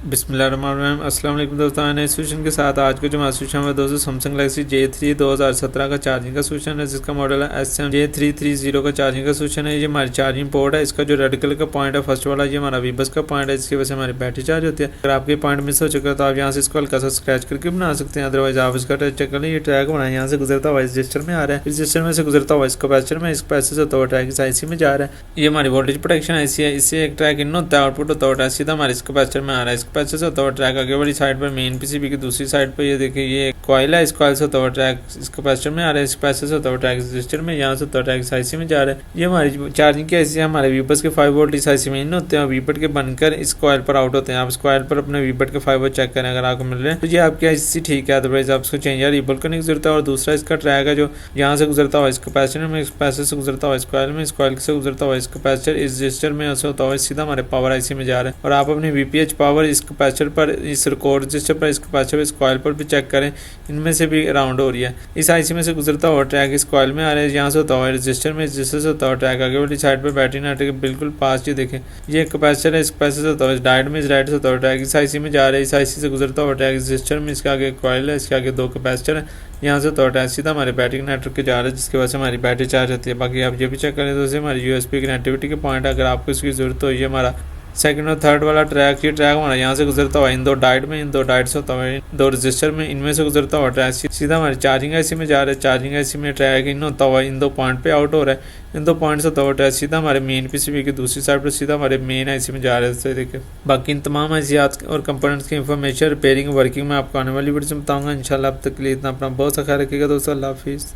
बिस्मिल्लाहिर्रहमानिर्रहीम। अस्सलाम वालेकुम दोस्तों, नए सोल्यूशन के साथ आज का जो हमारा सोल्यूशन है दोस्तों सैमसंग गैलेक्सी J3 2017 का चार्जिंग का सोल्यूशन है, जिसका मॉडल है SM J330 का चार्जिंग का सोल्यूशन है। ये हमारी चार्जिंग पोर्ट है। इसका जो रेड कलर का पॉइंट है फर्स्ट वाला, ये हमारा वीबस का पॉइंट है, जिसकी वजह से हमारी बैटरी चार्ज होती है। अगर आपके पॉइंट मिस हो चुका है तो आप यहाँ से इसको हल्का सा स्क्रैच करके बना सकते हैं, अदरवाइज आप इसका चेक कर लें। ये ट्रैक बनाए यहाँ से गुजरता हुआ इस रजिस्टर में आ रहा है, इस रजिस्टर में से गुजरता हुआ इस कैपेसिटर में, इस कैपेसिटर से होता हुआ ट्रैक इस IC में जा रहा है। ये हमारी वोल्टेज प्रोटेक्शन IC है। इससे एक ट्रैक इन होता है, आउटपुट होता हुआ ट्रैक सीधा हमारे इस कैपेसिटर में आ रहा है। इस कैपेसिटर से होता हुआ ट्रैक आगे वाली साइड पर मेन PCB की दूसरी साइड पर ये देखिए ये कॉइल है। इस कॉइल से होता हुआ ट्रैक इस कैपेसिटर में आ रहा है, इस कैपेसिटर से होता हुआ ट्रैक इस रजिस्टर में, यहाँ से होता हुआ ट्रैक इस IC में जा रहा है। ये हमारी चार्जिंग की IC है। हमारे वीबस के 5 वोल्ट इस IC में इन होते हैं और वीबट के बनकर इस कॉइल पर आउट होते हैं। आप इस कॉइल पर अपने वीबट के 5 वोल्ट चेक करें, अगर आपको मिल रहे हैं तो ये आपकी IC ठीक है, अदरवाइज आप इसको चेंज या रीबोल करने की जरूरत है। और दूसरा इसका ट्रैक है जो यहाँ से गुजरता हुआ इस कैपेसिटर में, इस कैपेसिटर से गुजरता हुआ इस कॉइल में, इस कॉइल से गुजरता हुआ इस कैपेसिटर इस रजिस्टर में ऐसे होता हुआ सीधा हमारे पावर IC में जा रहा है। और आप अपनी VPH पावर इस कैपेसिटर पर, इस रिकॉर्ड रजिस्टर पर, इस कैपेसिटर इस कॉइल पर भी चेक करें, इनमें से भी राउंड हो रही है। इस IC में से गुजरता हुआ ट्रैक इस कॉइल में आ रहा है, यहाँ से होता हुआ रजिस्टर में, रजिस्टर से होता हुआ ट्रैक आगे वाली साइड पर बैटरी नेट के बिल्कुल पास। ये देखें ये कैपेसिटर है, इस कैपेसिटर से होता हुआ इस डायोड में, इस डायोड से होता हुआ ट्रैक इस IC में जा रहा है, इस IC से गुजरता हुआ ट्रैक इस रजिस्टर में, इसके आगे कॉइल है, इसके आगे 2 कैपेसिटर है, यहाँ से होता हुआ ट्रैक सीधा हमारे बैटरी नेटवर्क के जा रहा है, जिसकी वजह से हमारी बैटरी चार्ज होती है। बाकी आप ये भी चेक करें तो हमारी USB कनेक्टिविटी के पॉइंट है, अगर आपको इसकी जरूरत हो। ये हमारा सेकंड और थर्ड वाला ट्रैक, ये ट्रैक हमारा यहाँ से गुजरता हुआ इन 2 डायोड में, इन 2 डायोड से होता हुआ 2 रजिस्टर में, इनमें से गुजरता हुआ ट्रैक सीधा हमारी चार्जिंग IC में जा रहा है। चार्जिंग IC में ट्रैक इन होता हुआ इन 2 पॉइंट पे आउट हो रहा है, इन 2 पॉइंट से होता हुआ ट्रैक सीधा हमारे मेन PCB की दूसरी साइड पर सीधा हमारे मेन IC में जा रहा है। देखिए बाकी इन तमाम IC और कंपोनेंट्स की इंफॉर्मेशन रिपेयरिंग वर्किंग में आपको आने वाली वीडियो में बताऊँगा इंशाल्लाह। अब तक के लिए इतना, अपना बहुत सा ख्याल रखिएगा दोस्तों। अल्लाह हाफिज़।